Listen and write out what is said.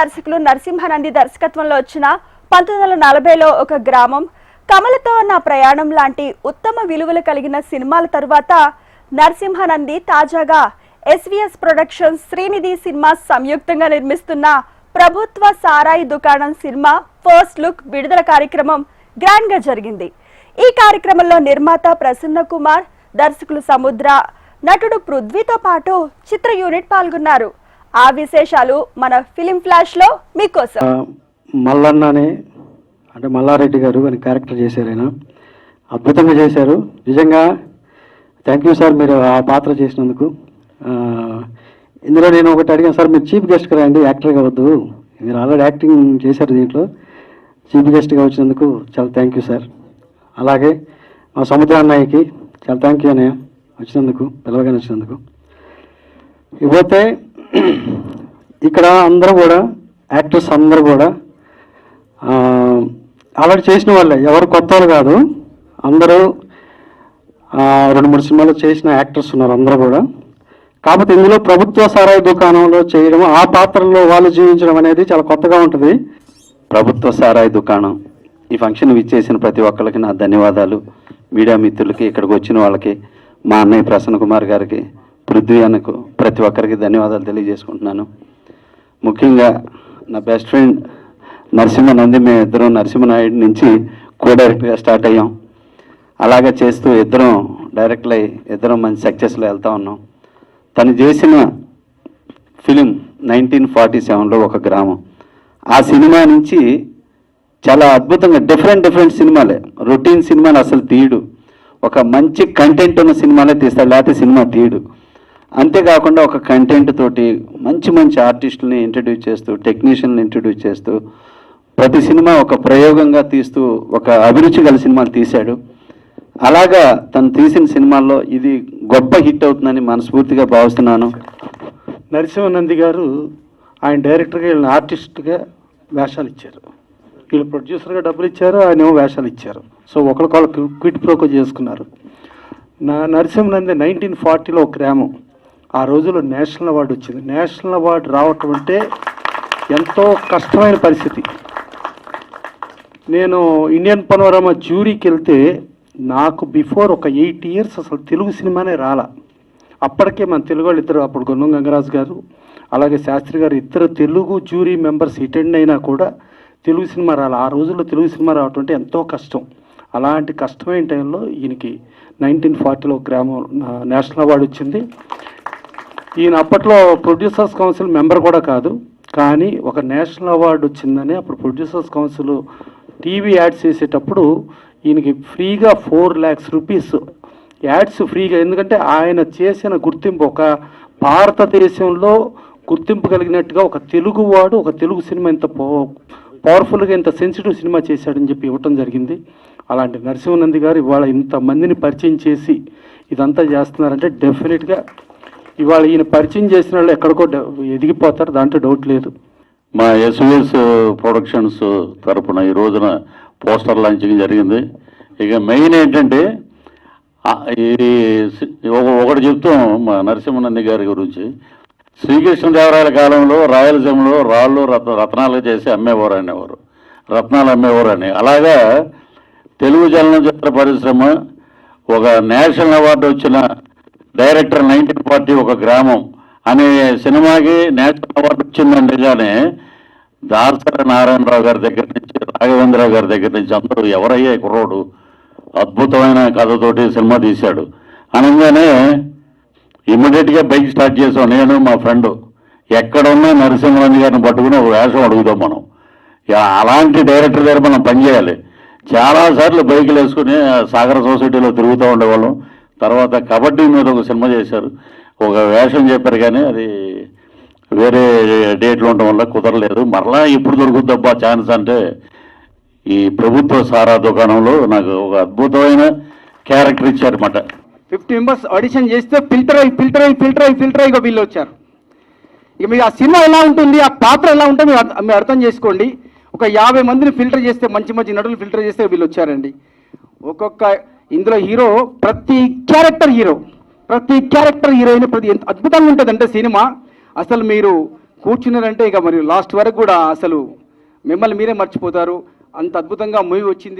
దర్శకులు నరసింహానంది దర్శకత్వంలో వచ్చిన 1940లో ఒక గ్రామం కమలతో నా ప్రయాణం లాంటి ఉత్తమ విలువలు కలిగిన సినిమాల తరువాత నరసింహానంది తాజాగా ఎస్వీఎస్ ప్రొడక్షన్స్ శ్రీనిధి సినిమా సంయుక్తంగా నిర్మిస్తున్న ప్రభుత్వ సారాయి దుకాణం సినిమా ఫస్ట్ లుక్ విడుదల కార్యక్రమం గ్రాండ్ గా జరిగింది. ఈ కార్యక్రమంలో నిర్మాత ప్రసన్న కుమార్, దర్శకులు సముద్ర, నటుడు పృథ్వీతో పాటు చిత్ర యూనిట్ పాల్గొన్నారు. ఆ విశేషాలు మన ఫిలిం ఫ్లాష్ లో మీకోసం. మల్లన్ననే అంటే మల్లారెడ్డి గారు అని క్యారెక్టర్ చేశారు. ఆయన అద్భుతంగా చేశారు. నిజంగా థ్యాంక్ యూ సార్, మీరు ఆ పాత్ర చేసినందుకు. ఇందులో నేను ఒకటి అడిగాను సార్, మీరు చీఫ్ గెస్ట్గా రండి, యాక్టర్గా వద్దు, మీరు ఆల్రెడీ యాక్టింగ్ చేశారు, దీంట్లో చీఫ్ గెస్ట్గా వచ్చినందుకు చాలా థ్యాంక్ యూ సార్. అలాగే మా సముద్ర అన్నయ్యకి చాలా థ్యాంక్ యూ అన్నయ్య, వచ్చినందుకు, పిలవగానే వచ్చినందుకు. ఇకపోతే ఇక్కడ అందరూ కూడా యాక్టర్స్ అందరూ కూడా ఆల్రెడీ చేసిన వాళ్ళే, ఎవరు కొత్త వాళ్ళు కాదు, అందరూ 2-3 సినిమాలు చేసిన యాక్టర్స్ ఉన్నారు అందరూ కూడా. కాకపోతే ఇందులో ప్రభుత్వ సారాయి దుకాణంలో చేయడం, ఆ పాత్రలో వాళ్ళు జీవించడం అనేది చాలా కొత్తగా ఉంటుంది. ప్రభుత్వ సారాయి దుకాణం ఈ ఫంక్షన్ విచ్చేసిన ప్రతి ఒక్కరికి నా ధన్యవాదాలు. మీడియా మిత్రులకి, ఇక్కడికి వచ్చిన వాళ్ళకి, మా అన్నయ్య ప్రసన్న కుమార్ గారికి, పృథ్వీ అన్నకు, ప్రతి ఒక్కరికి ధన్యవాదాలు తెలియజేసుకుంటున్నాను. ముఖ్యంగా నా బెస్ట్ ఫ్రెండ్ నరసింహానంది, మేము ఇద్దరం నరసింహనాయుడు నుంచి కో డైరెక్ట్గా స్టార్ట్ అయ్యాం. అలాగే చేస్తూ ఇద్దరం డైరెక్ట్లు అయ్యి ఇద్దరం మంచి సక్సెస్లో వెళ్తూ ఉన్నాం. తను చేసిన ఫిలిం 1947లో ఒక గ్రామం, ఆ సినిమా నుంచి చాలా అద్భుతంగా డిఫరెంట్ సినిమాలే, రొటీన్ సినిమాలు అసలు తీయడు, ఒక మంచి కంటెంట్ ఉన్న సినిమాలే తీస్తాడు, లేకపోతే సినిమా తీయడు. అంతేకాకుండా ఒక కంటెంట్ తోటి మంచి ఆర్టిస్టులని ఇంట్రడ్యూస్ చేస్తూ, టెక్నీషియన్ని ఇంట్రడ్యూస్ చేస్తూ, ప్రతి సినిమా ఒక ప్రయోగంగా తీస్తూ ఒక అభిరుచి గల సినిమాలు తీశాడు. అలాగా తను తీసిన సినిమాల్లో ఇది గొప్ప హిట్ అవుతుందని మనస్ఫూర్తిగా భావిస్తున్నాను. నరసింహానంది గారు ఆయన డైరెక్టర్గా, వీళ్ళని ఆర్టిస్ట్గా వేషాలు ఇచ్చారు, వీళ్ళు ప్రొడ్యూసర్గా డబ్బులు ఇచ్చారు, ఆయన ఏమో వేషాలు ఇచ్చారు. సో ఒకరికొకరు క్విట్ ప్రోకో చేసుకున్నారు. నరసింహానంది 1940లో ఒక గ్రామం, ఆ రోజుల్లో నేషనల్ అవార్డు వచ్చింది. నేషనల్ అవార్డు రావటం అంటే ఎంతో కష్టమైన పరిస్థితి. నేను ఇండియన్ పనోరమా జ్యూరీకి వెళ్తే నాకు బిఫోర్ ఒక 8 years అసలు తెలుగు సినిమానే రాలా. అప్పటికే మన తెలుగు వాళ్ళు ఇద్దరు, అప్పుడు గొన్నం గంగరాజు గారు అలాగే శాస్త్రి గారు, ఇద్దరు తెలుగు జ్యూరీ మెంబర్స్ అటెండ్ అయినా కూడా తెలుగు సినిమా రాలా. ఆ రోజుల్లో తెలుగు సినిమా రావటం అంటే ఎంతో కష్టం. అలాంటి కష్టమైన టైంలో ఈయనకి 1940లో గ్రామం నేషనల్ అవార్డు వచ్చింది. ఈయన అప్పట్లో ప్రొడ్యూసర్స్ కౌన్సిల్ మెంబర్ కూడా కాదు, కానీ ఒక నేషనల్ అవార్డు వచ్చిందని అప్పుడు ప్రొడ్యూసర్స్ కౌన్సిల్ టీవీ యాడ్స్ చేసేటప్పుడు ఈయనకి ఫ్రీగా 4 lakhs rupees యాడ్స్ ఫ్రీగా. ఎందుకంటే ఆయన చేసిన గుర్తింపు, ఒక భారతదేశంలో గుర్తింపు కలిగినట్టుగా ఒక తెలుగువాడు ఒక తెలుగు సినిమా ఇంత పవర్ఫుల్గా, ఇంత సెన్సిటివ్ సినిమా చేశాడని చెప్పి ఇవ్వటం జరిగింది. అలాంటి నరసింహానంది గారు ఇవాళ ఇంతమందిని పరిచయం చేసి ఇదంతా చేస్తున్నారంటే డెఫినెట్గా ఇవాళ ఈయన పరిచయం చేసిన వాళ్ళు ఎక్కడికో ఎదిగిపోతారు, దాంట్లో డౌట్ లేదు. మా ఎస్వీఎస్ ప్రొడక్షన్స్ తరఫున ఈ రోజున పోస్టర్ లాంచింగ్ జరిగింది. ఇక మెయిన్ ఏంటంటే ఒకటి చెప్తాం మా నరసింహానంది గారి గురించి. శ్రీకృష్ణదేవరాయల కాలంలో రాయలసీమలో రాళ్ళు రత్నాలు చేసి అమ్మేవారు అనేవారు, రత్నాలు అమ్మేవారు అని. అలాగా తెలుగు చలనచిత్ర పరిశ్రమ ఒక నేషనల్ అవార్డు వచ్చిన డైరెక్టర్ 1940 ఒక గ్రామం అనే సినిమాకి నేషనల్ అవార్డు వచ్చిందంటే కానీ దాసరి నారాయణరావు గారి దగ్గర నుంచి, రాఘవేంద్రరావు గారి దగ్గర నుంచి అందరూ ఎవరయ్యే కుర్రోడు, అద్భుతమైన కథతోటి సినిమా తీశాడు అనగానే ఇమ్మీడియట్గా బైక్ స్టార్ట్ చేసాం. నేను మా ఫ్రెండ్ ఎక్కడున్నా నరసింహానంది గారిని పట్టుకుని ఒక వేషం అడుగుతాం మనం. అలాంటి డైరెక్టర్ దగ్గర మనం పనిచేయాలి. చాలాసార్లు బైకులు వేసుకుని సాగర సొసైటీలో తిరుగుతూ ఉండేవాళ్ళం. తర్వాత కబడ్డీ మీద ఒక సినిమా చేశారు, ఒక వేషం చెప్పారు, కానీ అది వేరే డేట్లు ఉండడం వల్ల కుదరలేదు. మరలా ఇప్పుడు దొరుకుద్దబ్బా ఛాన్స్ అంటే ఈ ప్రభుత్వ సారా దుకాణంలో నాకు ఒక అద్భుతమైన క్యారెక్టర్ ఇచ్చారన్నమాట. 50 members ఆడిషన్ చేస్తే ఫిల్టర్ అయ్యి వీళ్ళు వచ్చారు. ఇక మీరు ఆ సినిమా ఎలా ఉంటుంది, ఆ పాత్ర ఎలా ఉంటే మీరు అర్థం చేసుకోండి. ఒక 50 మందిని ఫిల్టర్ చేస్తే, మంచి నటులు ఫిల్టర్ చేస్తే వీళ్ళు వచ్చారండి. ఒక్కొక్క ఇందులో హీరో, ప్రతి క్యారెక్టర్ హీరోయిన్ ఎంత అద్భుతంగా ఉంటుందంటే సినిమా అసలు మీరు కూర్చున్నారంటే ఇక మరి లాస్ట్ వరకు కూడా అసలు మిమ్మల్ని మీరే మర్చిపోతారు. అంత అద్భుతంగా మూవీ వచ్చింది.